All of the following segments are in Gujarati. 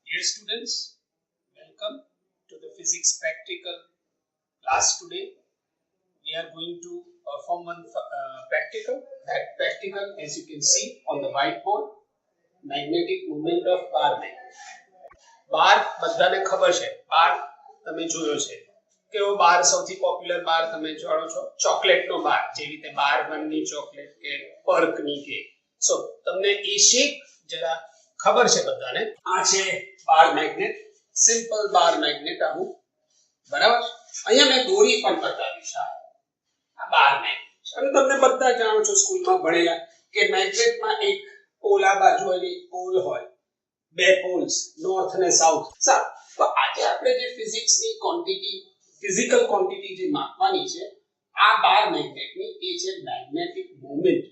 Dear students, welcome to the physics practical class today. We are going to perform one practical. That practical, as you can see on the whiteboard, magnetic moment of bar magnet. Bar બધાને ખબર છે. બાર તમે જોયો છે. કેવો બાર સૌથી પોપ્યુલર બાર તમે જાણો છો? ચોકલેટનો બાર, જે રીતે બાર વનની ચોકલેટ કે પર્કની કે. સો તમને એ શેપ જરા ખબર છે બધાને. આ છે bar magnet, simple bar magnet આવું, બરાબર? અહીંયા મેં દોરી પણ બતાવી છે. આ બાર મેગ્નેટ અને તમને બધા જાણો છો સ્કૂલમાં ભણેલા કે મેગ્નેટમાં એક પોલ આ બાજુ અને પોલ હોય, બે પોલ્સ નોર્થ અને સાઉથ. સારું, તો આજે આપણે જે ફિઝિક્સની ક્વોન્ટિટી, ફિઝિકલ ક્વોન્ટિટી જે માપવાની છે આ બાર મેગ્નેટની, એ છે મેગ્નેટિક મોમેન્ટ.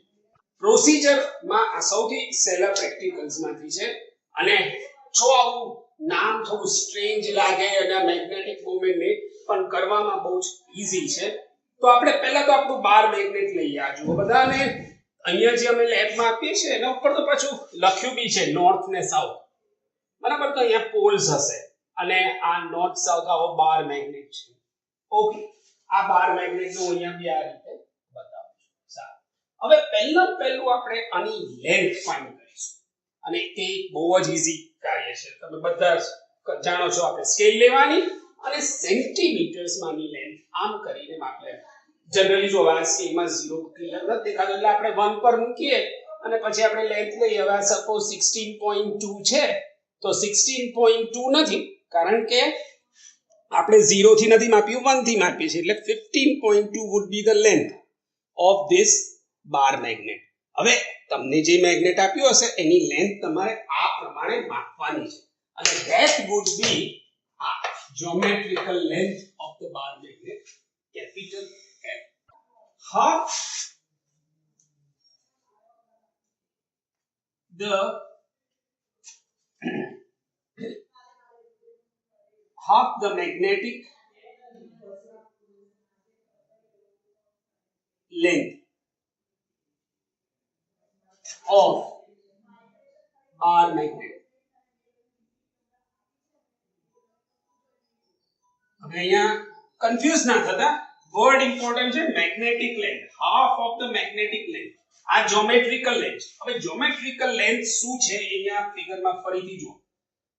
પ્રોસિજર માં આ સૌથી સહેલા પ્રેક્ટિકલ્સ માંથી છે અને જો આવું નામ થોડું સ્ટ્રેન્જ લાગે અને મેગ્નેટિક મોમેન્ટ ને પણ કરવામાં બહુ જ ઈઝી છે. તો આપણે પહેલા તો આપણું બાર મેગ્નેટ લઈએ. આ જુઓ બધાને, અહીંયા જે અમે લેબમાં આપીએ છીએ એના ઉપર તો પાછું લખ્યું બી છે નોર્થ ને સાઉથ, બરાબર? તો અહીંયા પોલ્સ હશે અને આ નોર્થ સાઉથ આવો બાર મેગ્નેટ છે. ઓકે, આ બાર મેગ્નેટ નું અહીંયા બી આ રીતે બતાવું છું. સારું, હવે પહેલું આપણે આની લેન્થ ફાઇન્ડ કરીશું અને તે બહુ જ ઈઝી કાર્ય છે. તમે બધા જાણો છો, આપણે સ્કેલ લેવાની અને સેન્ટીમીટર્સ માંની લેન્થ આમ કરીને માપ લેવાની. જનરલી જો આ સ્કેલમાં 0 ક્લિયર નથી દેખાતો એટલે આપણે 1 પર મૂકીએ અને પછી આપણે લેન્થ લઈએ. હવે સપોઝ 16.2 છે તો 16.2 નથી, કારણ કે આપણે 0 થી નથી માપ્યું, 1 થી માપીએ છીએ, એટલે 15.2 would be the length of this bar magnet. હવે તમને જે મેગ્નેટ આપ્યું હશે એની લેન્થ તમારે આ પ્રમાણે માપવાની છે અને that would be geometrical length of the bar magnet, capital L. Half the magnetic length of bar magnet. હવે અહીંયા કન્ફ્યુઝ ના થતા, વર્ડ ઇમ્પોર્ટન્ટ છે. Magnetic length, half of the magnetic length. આ જ્યોમેટ્રિકલ લેન્થ. હવે જ્યોમેટ્રિકલ લેન્થ શું છે અહીંયા ફિગરમાં ફરીથી જુઓ.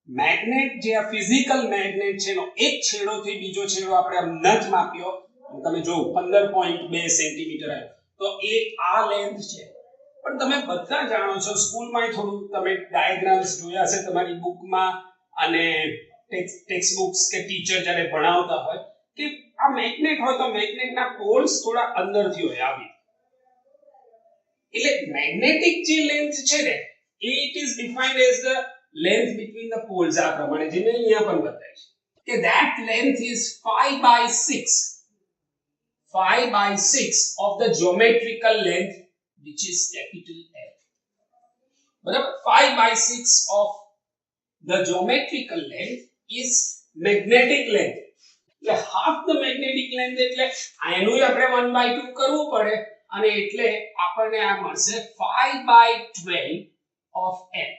મેગ્નેટ જે આ ફિઝિકલ મેગ્નેટ છે એનો એક છેડોથી બીજો છેડો આપણે આમ નજ માપ્યો, તમે જો 15.2 સેન્ટીમીટર આવ્યો, તો એ આ લેન્થ છે. પણ તમે બધા જાણો છો, સ્કૂલમાં થોડું તમે ડાયાગ્રામ્સ જોયા છે તમારી બુકમાં અને ટેક્સ્ટ બુક્સ કે ટીચર જ્યારે ભણાવતા હોય કે આ મેગ્નેટ હોય તો મેગ્નેટના પોલ્સ થોડા અંદરથી હોય આવી. એટલે મેગ્નેટિક જે લેન્થ છે ને, it is defined as the length between the poles. આ પ્રમાણે જે મેં અહીંયા પણ બતાવ્યું છે કે that length is 5/6 of the geometrical length, which is capital L. બરાબર? 5/6 of the geometrical length is magnetic length. એટલે half the magnetic length એટલે આનું આપણે 1/2 કરવું પડે અને એટલે આપણને આ મળશે 5/12 of L.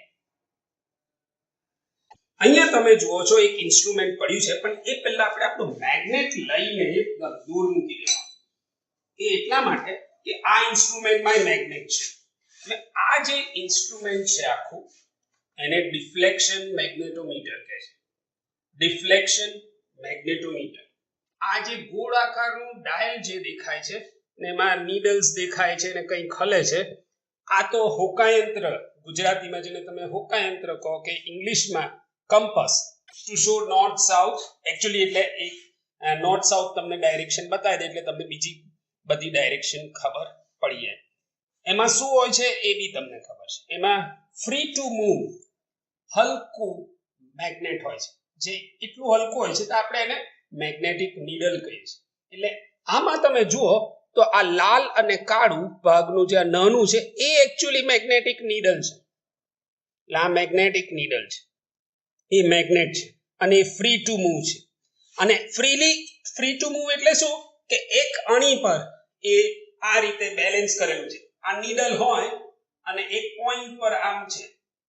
અહીંયા તમે જુઓ છો એક ઇન્સ્ટ્રુમેન્ટ પડ્યું છે, પણ એ પહેલા આપણે આપણું મેગ્નેટ લઈને દૂર મૂકી દેવાનું. એ એટલા માટે કે આ ઇન્સ્ટ્રુમેન્ટમાં મેગ્નેટ છે અને આ જે ઇન્સ્ટ્રુમેન્ટ છે આખું, એને ડિફ્લેક્શન મેગ્નેટોમીટર કહે છે. ડિફ્લેક્શન મેગ્નેટોમીટર. આ જે ગોળાકારનું ડાયલ જે દેખાય છે ને એમાં નીડલ્સ દેખાય છે ને કંઈ ખલે છે, આ તો હોકાયંત્ર, ગુજરાતીમાં જેને તમે હોકાયંત્ર કહો કે ઇંગ્લિશમાં compass, to show north south. Actually એટલે એક નોર્થ સાઉથ તમને ડાયરેક્શન બતાવી દે એટલે તમને બીજી બધી ડાયરેક્શન ખબર પડી જાય. એમાં શું હોય છે એ બી તમને ખબર છે. એમાં ફ્રી ટુ મૂવ હલકું મેગ્નેટ હોય છે, જે એટલું હલકું હોય છે તો આપણે એને મેગ્નેટિક નીડલ કહીએ છીએ. એટલે આમાં તમે જુઓ તો આ લાલ અને કાળું ભાગનું જે નાનું છે એ એકચ્યુઅલી મેગ્નેટિક નીડલ છે. આ મેગ્નેટિક નીડલ છે, એ મેગ્નેટ છે અને એ ફ્રી ટુ મૂવ છે. અને ફ્રી ટુ મૂવ એટલે શું કે એક અણી પર એ આ રીતે બેલેન્સ કરેલું છે. આ નીડલ હોય અને એક પોઈન્ટ પર આમ છે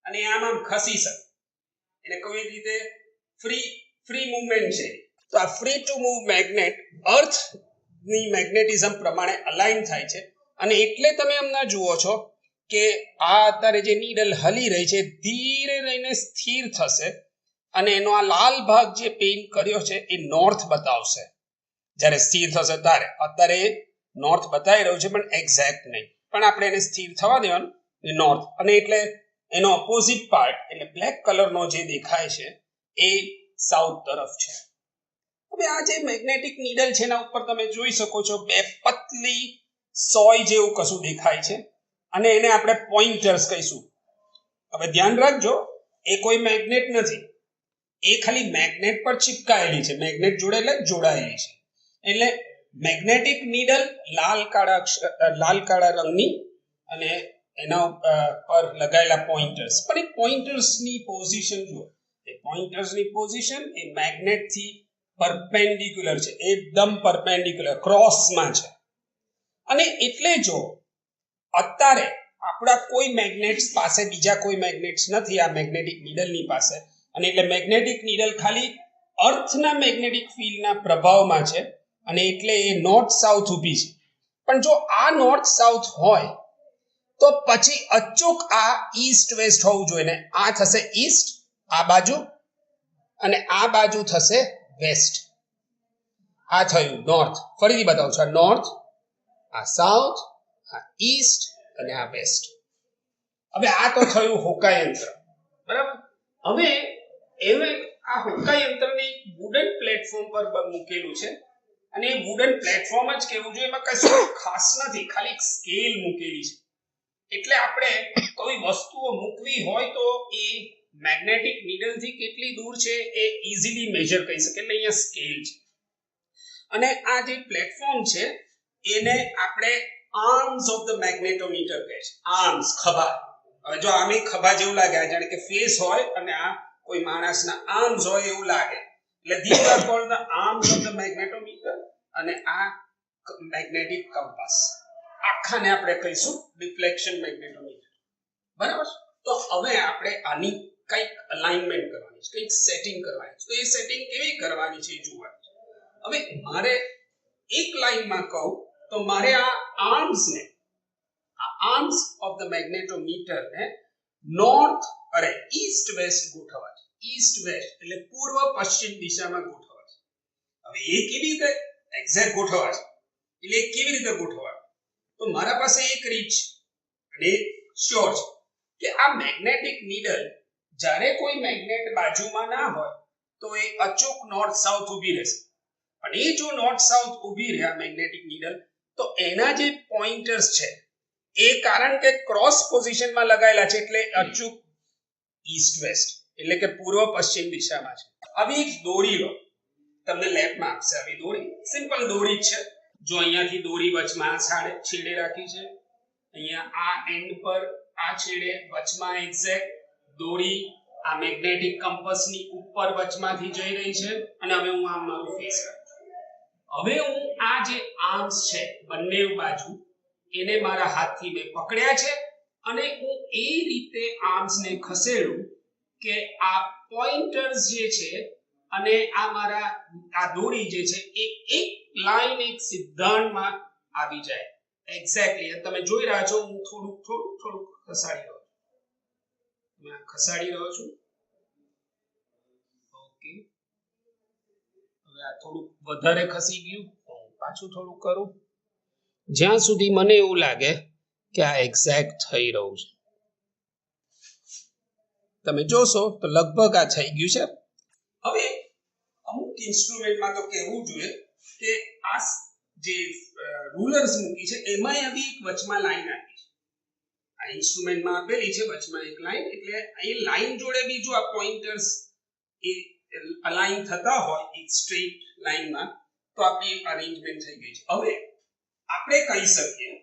અને આમ ખસી શકે. એને કઈ રીતે ફ્રી મૂવમેન્ટ છે. તો આ ફ્રી ટુ મૂવ મેગ્નેટ અર્થ ની મેગ્નેટિઝમ પ્રમાણે અલાઇન થાય છે અને એટલે તમે હમણાં જુઓ છો કે આ અત્યારે જે નીડલ હલી રહી છે ધીરે રહીને સ્થિર થશે અને એનો આ લાલ ભાગ જે પેઇન્ટ કર્યો છે એ નોર્થ બતાવશે જ્યારે સ્થિર થશે ત્યારે. અત્યારે નોર્થ બતાવી રહ્યું છે પણ એક્ઝેક્ટ નહીં, પણ આપણે એને સ્થિર થવા દેવાનું એ નોર્થ, અને એટલે એનો ઓપોઝિટ પાર્ટ એટલે બ્લેક કલરનો જે દેખાય છે એ સાઉથ તરફ છે. હવે આ જે મેગ્નેટિક નીડલ છે એના ઉપર તમે જોઈ શકો છો બે પતલી સોય જેવું કશું દેખાય છે અને એને આપણે પોઇન્ટર્સ કહીશું. હવે ધ્યાન રાખજો, એ કોઈ મેગ્નેટ નથી, એ ખાલી મેગ્નેટ પર ચિપકાયેલી છે, મેગ્નેટ જોડે એટલે જોડાયેલી છે. એટલે મેગ્નેટિક નીડલ લાલ કાળા રંગની અને એના પર લગાયેલા પોઇન્ટર્સ, પણ એ પોઇન્ટર્સની પોઝિશન જુઓ, એ પોઇન્ટર્સની પોઝિશન એ મેગ્નેટથી પરપેન્ડિક્યુલર છે, એકદમ પરપેન્ડિક્યુલર ક્રોસમાં છે. અને એટલે જો અત્યારે આપણા કોઈ મેગ્નેટ્સ પાસે બીજા કોઈ મેગ્નેટ્સ નથી આ મેગ્નેટિક નીડલની પાસે, અને એટલે મેગ્નેટિક નીડલ ખાલી અર્થના મેગ્નેટિક ફિલ્ડના પ્રભાવમાં છે અને એટલે એ નોર્થ સાઉથ ઊભી છે. પણ જો આ નોર્થ સાઉથ હોય તો પછી અચૂક આ ઈસ્ટ વેસ્ટ હોવું જોઈએ ને આ થશે ઈસ્ટ આ બાજુ અને આ બાજુ થશે વેસ્ટ. આ થયું નોર્થ. ફરીથી બતાવું છું, આ નોર્થ, આ સાઉથ, આ ઈસ્ટ અને આ વેસ્ટ. હવે આ તો થયું હોકા યંત્ર, બરાબર. હવે આ હોકા યંત્રને વુડન પ્લેટફોર્મ પર મૂકેલું છે અને એ વુડન પ્લેટફોર્મ જ કહેવું જોઈએ, એમાં કશું ખાસ નથી, ખાલી એક સ્કેલ મૂકેલી છે. એટલે આપણે કોઈ વસ્તુઓ મૂકવી હોય તો એ મેગ્નેટિક નીડલ થી કેટલી દૂર છે એ ઈઝીલી મેજર કરી શકે, એટલે અહીંયા સ્કેલ છે. અને આ જે પ્લેટફોર્મ છે એને આપણે આર્મ્સ ઓફ ધ મેગ્નેટોમીટર કહે છે. આર્મ્સ, ખભા. હવે જો આમે ખભા જેવું લાગે, જાણે કે ફેસ હોય અને આ કોઈ માણસના આર્મ્સ હોય એવું લાગે, એટલે this are called the arms of the magnetometer. અને આ મેગ્નેટિક કમ્પાસ, આખાને આપણે કહીશું ડિફ્લેક્શન મેગ્નેટોમીટર, બરાબર. તો હવે આપણે આની કંઈક અલાઇનમેન્ટ કરવાની છે, કંઈક સેટિંગ કરવાની છે. તો એ સેટિંગ કેવી કરવાની છે એ જોવાનું છે. હવે મારે એક લાઈનમાં કહું તો મારે આ આર્મ્સને, આ આર્મ્સ ઓફ ધ મેગ્નેટોમીટર ને નોર્થ ઈસ્ટ વેસ્ટ ગોઠવવા છે. ઈસ્ટ વેસ્ટ એટલે પૂર્વ પશ્ચિમ દિશામાં ગોઠવવા છે. હવે એ કેવી રીતે એક્ઝેક્ટ ગોઠવવા છે, એટલે કેવી રીતે ગોઠવવા, તો મારા પાસે એક રીત છે અને શ્યોર છે કે આ મેગ્નેટિક નીડલ જ્યારે કોઈ મેગ્નેટ બાજુમાં ના હોય તો એ અચૂક નોર્થ સાઉથ ઊભી રહેશે. પણ એ જો નોર્થ સાઉથ ઊભી રહે મેગ્નેટિક નીડલ, તો એના જે પોઇન્ટર્સ છે એ કારણ કે ક્રોસ પોઝિશનમાં લગાયેલા છે એટલે અચૂક ઈસ્ટ વેસ્ટ એટલે કે પૂર્વ પશ્ચિમ દિશામાં છે. આવી એક દોરી લો, તમને લેબમાં આપશે આવી દોરી, સિમ્પલ દોરી જ છે. જો અહીંયાથી દોરી વચમાં છેડે રાખી છે, અહીંયા આ એન્ડ પર આ છેડે વચમાં એક્ઝેક્ટ દોરી આ મેગ્નેટિક કંપાસની ઉપર વચમાંથી જઈ રહી છે અને હવે હું આમ મારું ફેસ રાખું છું. હવે હું આ જે આર્મ્સ છે બંને બાજુ એને મારા હાથથી મેં પકડ્યા છે અને હું એ રીતે આર્મ્સને ખસેડું કે આ પોઇન્ટર્સ જે છે અને આ મારા આ દોરી જે છે એ એક લાઈન એક સિદ્ધાંતમાં આવી જાય એક્ઝેક્ટલી. તમે જોઈ રહ્યા છો હું થોડુંક ખસાડી રહ્યો છું. ઓકે, હવે આ થોડુંક વધારે ખસી ગયું, પાછું થોડું કરું જ્યાં સુધી મને એવું લાગે કે આ એક્ઝેક્ટ થઈ રહ્યું છે. તમે જોશો તો લગભગ આ થઈ ગયું છે. હવે અમુક ઇન્સ્ટ્રુમેન્ટમાં તો કહેવું જોઈએ કે આ જે રૂલર્સ મૂકી છે એમાં આવી એક વચમાં લાઈન આપી છે. આ ઇન્સ્ટ્રુમેન્ટમાં આપેલી છે વચમાં એક લાઈન, એટલે એ લાઈન જોડે બી જો આ પોઇન્ટર્સ એ અલાઈન થતા હોય એક સ્ટ્રેટ લાઈનમાં તો આપણી અરેન્જમેન્ટ થઈ ગઈ છે. હવે આપણે કહી શકીએ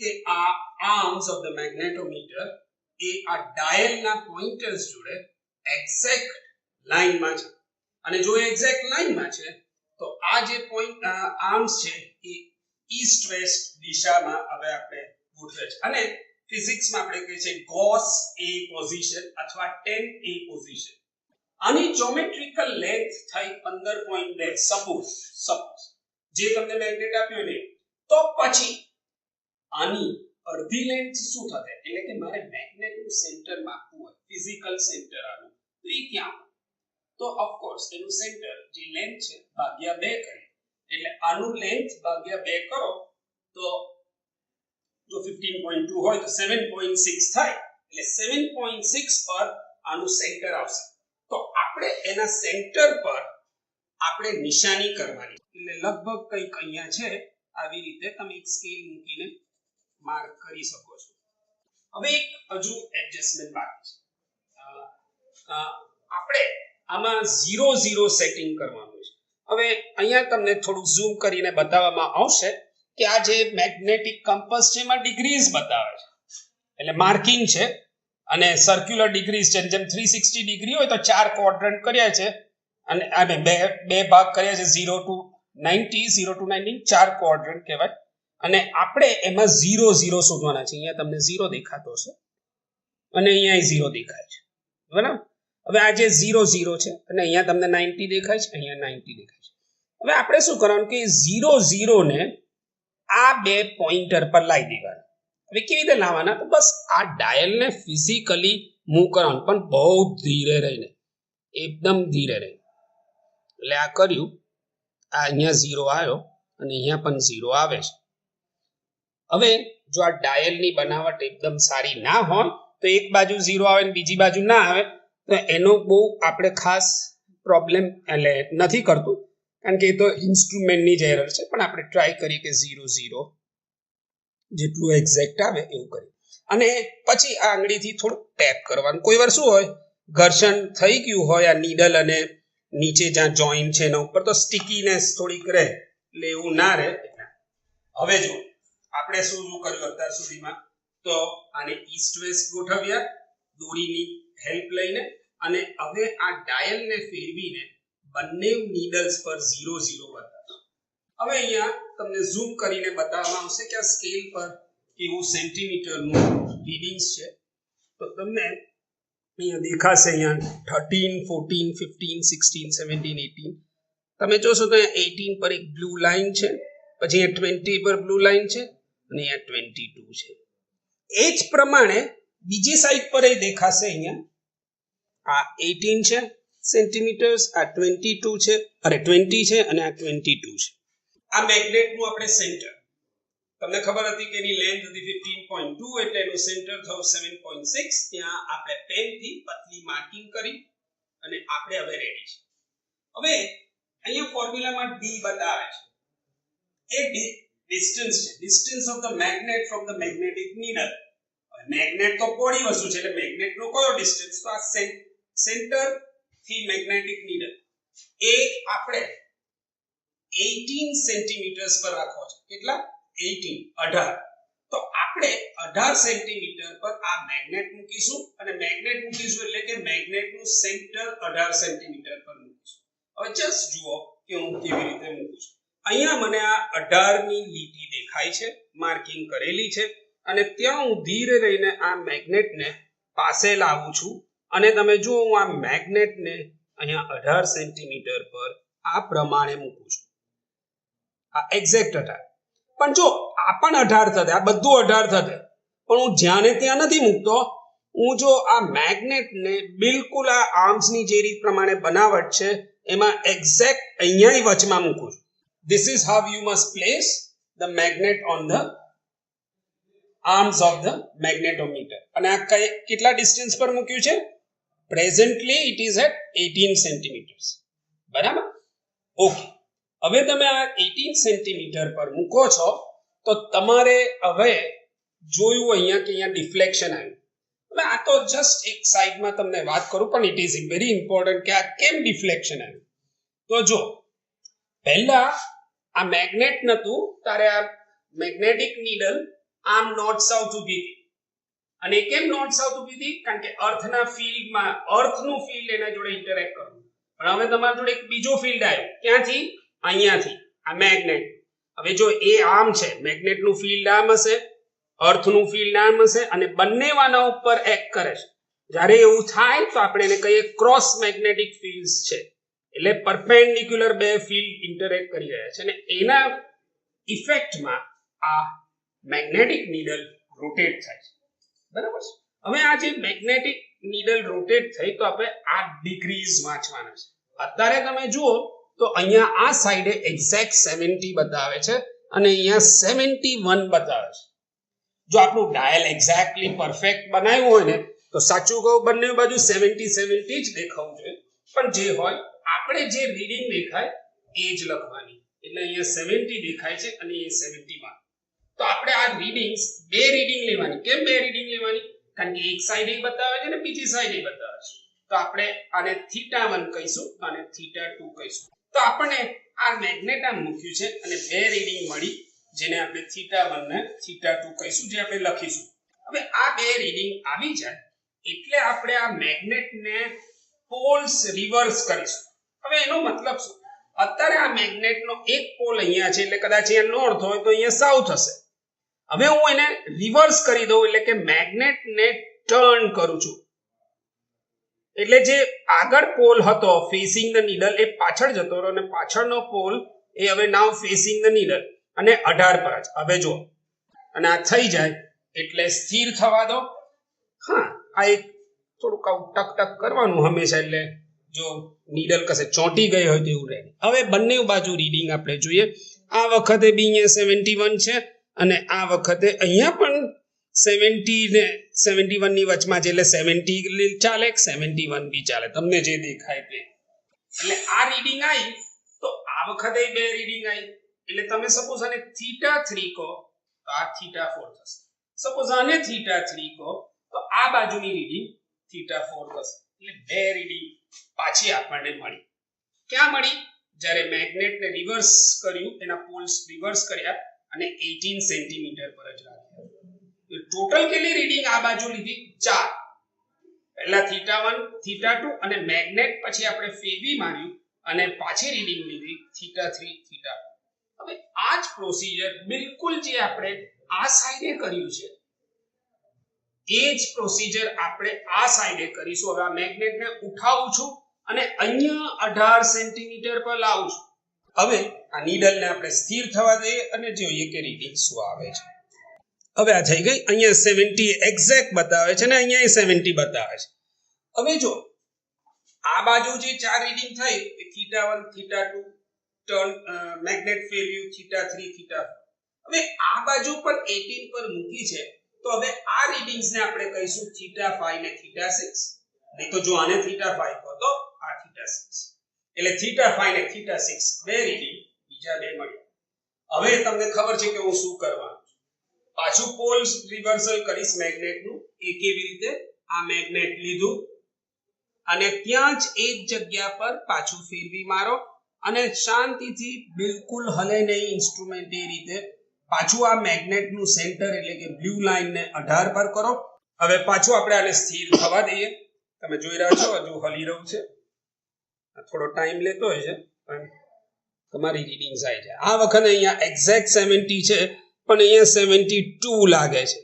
કે આ આર્મ્સ ઓફ ધ મેગ્નેટોમીટર એ આ ડાયલના પોઇન્ટર્સ જોડે એક્ઝેક્ટ લાઈનમાં છે. અને જો એક્ઝેક્ટ લાઈનમાં છે તો આ જે પોઈન્ટ આર્મ્સ છે એ ઈસ્ટ વેસ્ટ દિશામાં હવે આપણે ગોઠવે છે. અને ફિઝિક્સમાં આપણે કહીએ છીએ ગોસ એ પોઝિશન અથવા 10A પોઝિશન. આની જ્યોમેટ્રિકલ લેન્થ થઈ 15.2 સપોઝ જે તમને મેગ્નેટ આપ્યું ને તો પછી આની અડધી લેન્થ શું થશે એટલે કે મારે મેગ્નેટ નું સેન્ટર માપવું હોય ફિઝિકલ સેન્ટર આનું તો એ ક્યાં તો ઓફ કોર્સ એનું સેન્ટર જે લેન્થ છે ભાગ્યા 2 કરીએ એટલે આનું લેન્થ ભાગ્યા 2 કરો તો જો 15.2 હોય તો 7.6 થાય એટલે 7.6 પર આનું સેન્ટર આવશે તો આપણે એના સેન્ટર પર આપણે નિશાની કરવાની એટલે લગભગ કંઈક અહીંયા છે આવી રીતે તમે એક સ્કેલ મૂકીને માર્ક કરી શકો છો હવે એક હજુ એડજસ્ટમેન્ટ બાકી છે આપણે આમાં 0 0 સેટિંગ કરવાનું છે હવે અહીંયા તમને થોડું ઝૂમ કરીને બતાવવામાં આવશે કે આ જે મેગ્નેટિક કમ્પાસ છે એમાં ડિગ્રીઝ બતાવે છે એટલે માર્કિંગ છે અને સર્ક્યુલર ડિગ્રીઝ છે જેમ 360 ડિગ્રી હોય તો 4 ક્વોડ્રન્ટ કર્યા છે અને આને બે ભાગ કર્યા છે 0 to 90 4 ક્વોડ્રન્ટ કહેવાય અને આપણે એમાં 0 0 શોધવાના છે અહીંયા તમને 0 દેખાતો હશે અને અહીંયા 0 દેખાય છે બરાબર હવે આ જે 0 0 છે અને અહીંયા તમને 90 દેખાય છે અહીંયા 90 દેખાય છે હવે આપણે શું કરવાનું કે 0 0 ને આ બે પોઇન્ટર પર લાવી દેવાનું હવે કેવી રીતે લાવવાના તો બસ આ ડાયલને ફિઝિકલી મૂવ કરવાનું પણ બહુ ધીરે રહીને એકદમ ધીરે રહીને એટલે આ કર્યું આ અહીંયા 0 આવ્યો અને અહીંયા પણ 0 આવે છે હવે જો આ ડાયલની બનાવટ એકદમ સારી ના હોય તો એક બાજુ 0 આવે ને બીજી બાજુ ના આવે તો એનો બહુ આપણે ખાસ પ્રોબ્લેમ એટલે નથી કરતું કારણ કે એ તો ઇન્સ્ટ્રુમેન્ટની જ એરર છે પણ આપણે ટ્રાય કરીએ કે 0 0 જેટલું એક્ઝેક્ટ આવે એવું કરીએ અને પછી આ આંગળીથી થોડું ટેપ કરવાનું કોઈ વાર શું હોય ઘર્ષણ થઈ ગયું હોય આ નીડલ અને નીચે જ્યાં જોઈન્ટ છે એના ઉપર તો સ્ટિકીનેસ થોડીક રહે એટલે એવું ના રહે હવે જો આપણે શું કર્યું અત્યાર સુધીમાં તો આને ઈસ્ટ વેસ્ટ ગોઠવ્યા દોરીની હેલ્પ લઈને અને હવે આ ડાયલને ફેરવીને બંને નીડલ્સ પર 0 0 બતાવો હવે અહીંયા તમને ઝૂમ કરીને બતાવવામાં આવશે કે આ સ્કેલ પર કેવું સેન્ટીમીટરનું રીડિંગ્સ છે તો તમને અહીંયા દેખાશે અહીંયા 13 14 15 16 17 18 તમે જોશો તો અહીંયા 18 પર એક બ્લુ લાઈન છે પછી અહીંયા 20 પર બ્લુ લાઈન છે અને અહીંયા 22 છે એ જ પ્રમાણે બીજી સાઈડ પર એ દેખાશે અહીંયા આ 18 છે સેન્ટીમીટર્સ આ 22 છે અરે 20 છે અને આ 22 છે આ મેગ્નેટનું આપણે સેન્ટર તમને ખબર હતી કે એની લેન્થ હતી 15.2 એટલે એનું સેન્ટર થયું 7.6 ત્યાં આપણે પેનથી પતલી માર્કિંગ કરી અને આપણે હવે રેડી છે હવે અહીંયા ફોર્મ્યુલામાં d બતાવે છે એ distance છે distance of the magnet from the magnetic needle magnet તો પોળી વસ્તુ છે એટલે મેગ્નેટ નો કયો ડિસ્ટન્સ તો આ સેન્ટર થી મેગ્નેટિક નીડલ એ આપણે 18 સેન્ટીમીટર્સ પર રાખવો છે કેટલા 18 તો આપણે 18 સેન્ટીમીટર પર આ મેગ્નેટ મૂકીશું અને મેગ્નેટ મૂકીશું એટલે કે મેગ્નેટ નું સેન્ટર 18 સેન્ટીમીટર પર મૂકીશું હવે જસ્ટ જુઓ કે હું કેવી રીતે મૂકું છું અહીંયા મને આ 18 ની લીટી દેખાય છે માર્કિંગ કરેલી છે અને ત્યાં હું ધીરે રહીને આ મેગ્નેટને પાસે લાવું છું અને તમે જુઓ હું આ મેગ્નેટને અહીંયા 18 સેન્ટીમીટર પર આ પ્રમાણે મૂકું છું આ એક્ઝેક્ટ 18 પણ જો આ પણ 18 થશે આ બધું 18 થશે પણ હું જ્યાં ને ત્યાં નથી મૂકતો હું જો આ મેગ્નેટને બિલકુલ આ આર્મ્સની જે રીત પ્રમાણે બનાવટ છે એમાં એક્ઝેક્ટ અહીંયા વચમાં મૂકું છું this is how you must place the magnet on the arms of the magnetometer અને આ કેટલા ડિસ્ટન્સ પર મૂક્યું છે presently it is at 18 centimeters બરાબર ઓકે હવે તમે આ 18 સેન્ટીમીટર પર મૂકો છો તો તમારે હવે જોયું અહીંયા કે અહીંયા ડિફ્લેક્શન આવ્યું હવે આ તો જસ્ટ એક સાઈડમાં તમને વાત કરું પણ ઇટ ઇઝ વેરી ઇમ્પોર્ટન્ટ કે આ કેમ ડિફ્લેક્શન આવ્યું તો જો પહેલા આ મેગ્નેટ નતું તારે આ મેગ્નેટિક નીડલ આમ નોર્થ સાઉથ ઊભી હતી અને કેમ નોર્થ સાઉથ ઊભી હતી કારણ કે અર્થના ફિલ્ડમાં અર્થનું ફિલ્ડ એના જોડે ઇન્ટરેક્ટ કરવું પણ હવે તમારા જોડે એક બીજો ફિલ્ડ આવ્યો ક્યાંથી અહીંયાથી આ મેગ્નેટ હવે જો એ આમ છે મેગ્નેટનું ફિલ્ડ આમ હશે અર્થનું ફિલ્ડ આમ હશે અને બંને વાના ઉપર એક્ટ કરે છે જ્યારે એવું થાય તો આપણે એને કહીએ ક્રોસ મેગ્નેટિક ફિલ્ડ્સ છે, એટલે પરપેન્ડિક્યુલર બે ફિલ્ડ ઇન્ટરેક્ટ કરી રહ્યા છે અને એના ઇફેક્ટમાં આ મેગ્નેટિક નીડલ રોટેટ થાય છે, બરાબર છે. હવે આ જે મેગ્નેટિક નીડલ રોટેટ થઈ તો આપણે આ ડિગ્રીઝ વાંચવાના છે. અત્યારે તમે જુઓ તો અહીંયા આ સાઈડે એક્ઝેક્ટ 70 બતાવે છે અને અહીંયા 71 બતાવે છે. જો આપણું ડાયલ એક્ઝેક્ટલી પરફેક્ટ બનાવ્યું હોય ને તો સાચું કહું બંને બાજુ 70 જ દેખાવું જોઈએ, પણ જે હોય આપણે જે રીડિંગ દેખાય એ જ લખવાની. એટલે અહીંયા 70 દેખાય છે અને એ 71. તો આપણે આ રીડિંગ્સ બે રીડિંગ લેવાની. કેમ બે રીડિંગ લેવાની? કારણ કે એક સાઈડ એ બતાવે છે અને બીજી સાઈડ એ બતાવે છે. તો આપણે આને θ1 કહીશું અને θ2 કહીશું. તો આપણે આ મેગ્નેટામ મૂક્યું છે અને બે રીડિંગ મળી જેને આપણે θ1 ને θ2 કહીશું, જે આપણે લખીશું. હવે આ બે રીડિંગ આવી જાય એટલે આપણે આ મેગ્નેટને પોલ્સ રિવર્સ કરીશું. હવે એનો મતલબ શું? અત્યારે આ મેગ્નેટનો એક પોલ અહીંયા છે એટલે કદાચ અહીંયા નોર્થ હોય તો અહીંયા સાઉથ હશે. હવે હું એને રિવર્સ કરી દઉં એટલે કે મેગ્નેટને ટર્ન કરું છું. એટલે જે આગળ પોલ હતો ફેસિંગ ધ નીડલ એ પાછળ જતો રહ્યો અને પાછળનો પોલ એ હવે નાવ ફેસિંગ ધ નીડલ અને 18 પર જ. હવે જો અને આ થઈ જાય એટલે સ્થિર થવા દો. હા, આ એક થોડુંક આવું ટક ટક કરવાનું હંમેશા, એટલે જો નીડલ કસે ચોંટી ગઈ હોય તો એવું રહે. હવે બંને બાજુ રીડિંગ આપણે જોઈએ. આ વખતે બી અહીંયા 71 છે અને આ વખતે અહીંયા પણ 70 ને 71 ની વચમાં છે એટલે 70 ચાલે, 71 બી ચાલે, તમને જે દેખાય તે. એટલે આ રીડિંગ આવી તો આ વખતે બે રીડિંગ આવી એટલે તમે સપોઝ આને θ3 કહો તો આ θ4 થશે. સપોઝ આને θ3 કહો તો આ બાજુની રીડિંગ θ4 થશે. એટલે બે રીડિંગ પાછી આપણને મળી. ક્યાં મળી? જ્યારે મેગ્નેટને રિવર્સ કર્યું, એના પોલ્સ રિવર્સ કર્યા અને 18 સેન્ટીમીટર પર જ રાખ્યા. ટોટલ કેટલી રીડિંગ આ બાજુ લીધી? 4. પહેલા θ1 θ2 અને મેગ્નેટ પછી આપણે ફેવી માર્યું અને પાછી રીડિંગ લીધી θ3 θ4. હવે આ જ પ્રોસિજર બિલકુલ જે આપણે આ સાઈડે કર્યું છે એ જ પ્રોસિજર આપણે આ સાઈડે કરીશું. હવે આ મેગ્નેટને ઉઠાવું છું અને અહીંયા 18 સેન્ટીમીટર પર લાવું છું. હવે આ નીડલને આપણે સ્થિર થવા દઈએ અને જોઈએ કે રીડિંગ શું આવે છે. હવે આ થઈ ગઈ. અહીંયા 70 એક્ઝેક્ટ બતાવે છે અને અહીંયા 70 બતાવે છે. હવે જો આ બાજુ જે ચાર રીડિંગ થઈ એ θ1 θ2 ટર્ન મેગ્નેટ ફેરવ્યું θ3 θ4. હવે આ બાજુ પર 18 પર મૂકી છે તો હવે આ રીડિંગ્સને આપણે કહીશું θ5 ને θ6. નહીં તો જો આને θ5 કહો તો આ θ6. એટલે θ5 ને θ6 બે રીડિંગ બીજા બે મળ્યા. હવે તમને ખબર છે કે હું શું કરવાનું છું. પાછું પોલ્સ રિવર્સલ કરીશ મેગ્નેટનું. એ કેવી રીતે? આ મેગ્નેટ લીધું અને ત્યાં જ એક જગ્યા પર પાછું ફેરવી મારો અને શાંતિથી બિલકુલ હલે નહીં ઇન્સ્ટ્રુમેન્ટ એ રીતે પાછું આ મેગ્નેટનું સેન્ટર એટલે કે બ્લુ લાઈનને 18 પર કરો. હવે પાછું આપણે આને સ્થિર થવા દઈએ. તમે જોઈ રહ્યા છો હજુ હલી રહ્યું છે, થોડો ટાઈમ લેતો હોય છે પણ તમારી રીડિંગ આવી જાય. આ વખતે અહીંયા એક્ઝેક્ટ 70 છે પણ અહીંયા 72 લાગે છે.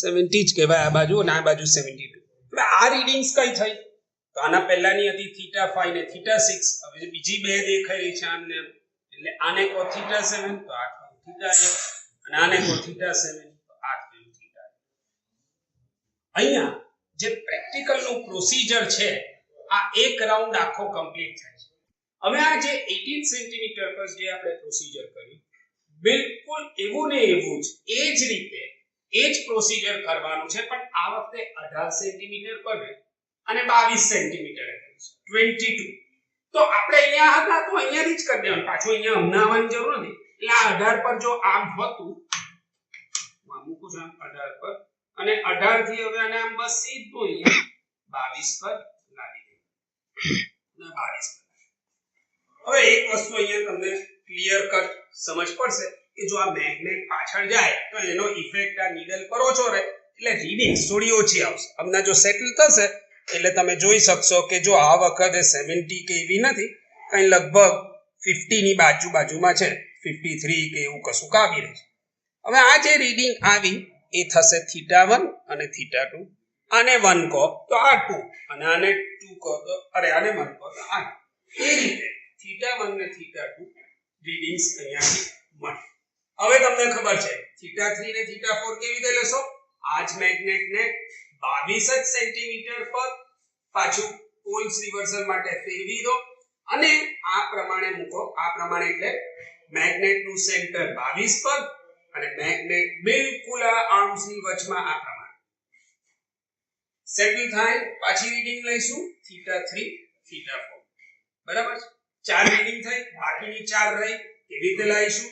70 જ કહેવાય આ બાજુ અને આ બાજુ 72. હવે આ રીડિંગ્સ કઈ થઈ? તો આના પહેલાની હતી θ5 ને θ6. હવે બીજી બે દેખાઈ રહી છે આમને, એટલે આને કહો θ7 તો આ θ8 અને આને કહો θ7 તો આ θ8. અહીંયા જે પ્રેક્ટિકલ નું પ્રોસિજર છે આ એક રાઉન્ડ આખો કમ્પ્લીટ થાય છે. હવે આ જે 18 સેન્ટીમીટર પર જે આપણે પ્રોસિજર કર્યું બિલકુલ એવું ને એવું જ એ જ રીતે એ જ પ્રોસિજર કરવાનું છે, પણ આ વખતે 18 સેન્ટીમીટર પર અને 22 સેન્ટીમીટર 22. તો આપણે અહીંયા હતા તો અહીંયાથી જ કરી દેવાનું, પાછું અહીંયા હમણાંવાની જરૂર નથી. એટલે આ 18 પર જો આમ હતું મૂકું છું 18 પર અને 18 થી હવે આને આમ બસ સીધું અહીંયા 22 પર લાવી દે. 22 પર. હવે એક વસ્તુ અહીંયા તમને ક્લિયર કટ સમજ પડશે કે જો આ મેગ્નેટ પાછળ જાય તો એનો ઇફેક્ટ આ નીડલ પર ઓછો રહે એટલે રીડિંગ થોડી ઓછી આવશે. હમણાં જો સેટલ થશે એટલે તમે જોઈ શકશો કે જો આ વખતે 70 કે એવી નથી, કઈ લગભગ 50 ની બાજુમાં છે, 53 કે એવું કશું આવી રહે છે. હવે આ જે રીડિંગ આવી એ થશે θ1 અને θ2 આને 1 કહો તો આ 2 અને આને 2 કહો તો આને 1 કહો તો આ એ રીતે θ1 ને θ2 રીડિંગ્સ અહીંયાથી મળે. હવે તમને ખબર છે θ3 ને θ4 કેવી રીતે લેશો? આ જ મેગ્નેટ ને 22 જ સેન્ટીમીટર પર પાછું પોલ્સ રિવર્સલ માટે ફેરવી દો અને આ પ્રમાણે મૂકો. આ પ્રમાણે એટલે મેગ્નેટ નું સેન્ટર 22 પર અને મેગ્નેટ બિલકુલ આ આર્મ્સ ની વચમાં આ પ્રમાણે સેટલ થાય. પાછી રીડિંગ લઈશું θ3 θ4 બરાબર છે. 4 રીડિંગ થઈ, બાકીની 4 રહી. કેવી રીતે લાવીશું?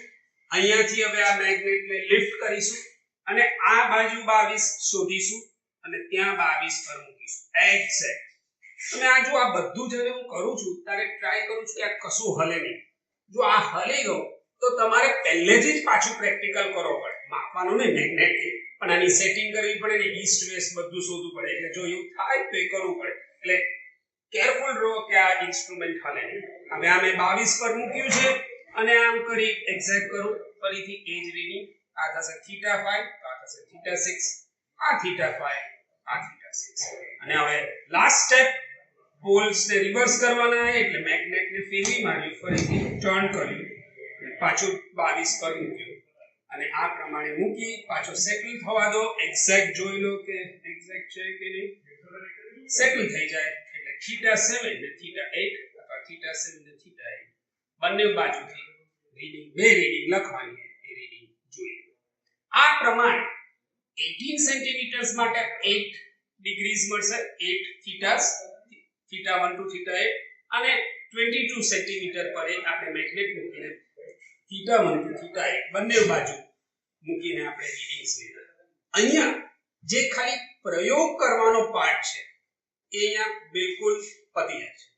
અહીંયાથી હવે આ મેગ્નેટને લિફ્ટ કરીશું અને આ બાજુ 22 શોધીશું અને ત્યાં 22 પર મૂકીશું એક્ઝેક્ટ. અને આ જો આ બધું જ્યારે હું કરું છું ત્યારે ટ્રાય કરું છું કે આ કશું હલે નહીં. જો આ હલી ગયો તો તમારે પહેલેથી જ પાછું પ્રેક્ટિકલ કરવો પડે. માપવાનું નહીં મેગ્નેટ પણ આની સેટિંગ કરવી પડે ને ઈસ્ટ વેસ્ટ બધું શોધવું પડે. એટલે જો એવું થાય તો એ કરવું પડે. એટલે કેરફુલ રહો કે આ ઇન્સ્ટ્રુમેન્ટ હલે નહીં. હવે આ મેં 22 પર મૂક્યું છે અને આમ કરી એક્ઝેક્ટ કરું. ફરીથી એ જ રીડિંગ. આ થશે θ5, આ થશે θ6, આ θ5, આ θ6. અને હવે લાસ્ટ સ્ટેપ પોલ્સ ને રિવર્સ કરવાના છે એટલે મેગ્નેટ ને ફેરવી માર્યું, ફરીથી ટર્ન કર્યું અને પાછું 22 પર મૂક્યું અને આ પ્રમાણે મૂકી પાછો સેટલ થવા દો. એક્ઝેક્ટ જોઈ લો કે એક્ઝેક્ટ છે કે નહીં. સેટલ થઈ જાય એટલે θ7 ને θ8 અથવા θ7 ને θ8 બંને બાજુથી રીડિંગ બે રીડિંગ લખવાની એ રીડિંગ જોઈ લો. આ પ્રમાણે 18 સેન્ટીમીટર્સ માટે 8 ડિગ્રીઝ મળશે. 8 થીટાસ θ1 to θ8 અને 22 સેન્ટીમીટર પર આપણે મેગ્નેટ મૂકીને θ1 to θ8 બંને બાજુ મૂકીને આપણે રીડિંગ્સ લીધા. અહીંયા જે ખાલી પ્રયોગ કરવાનો પાર્ટ છે એ અહીંયા બિલકુલ પતી જાય છે.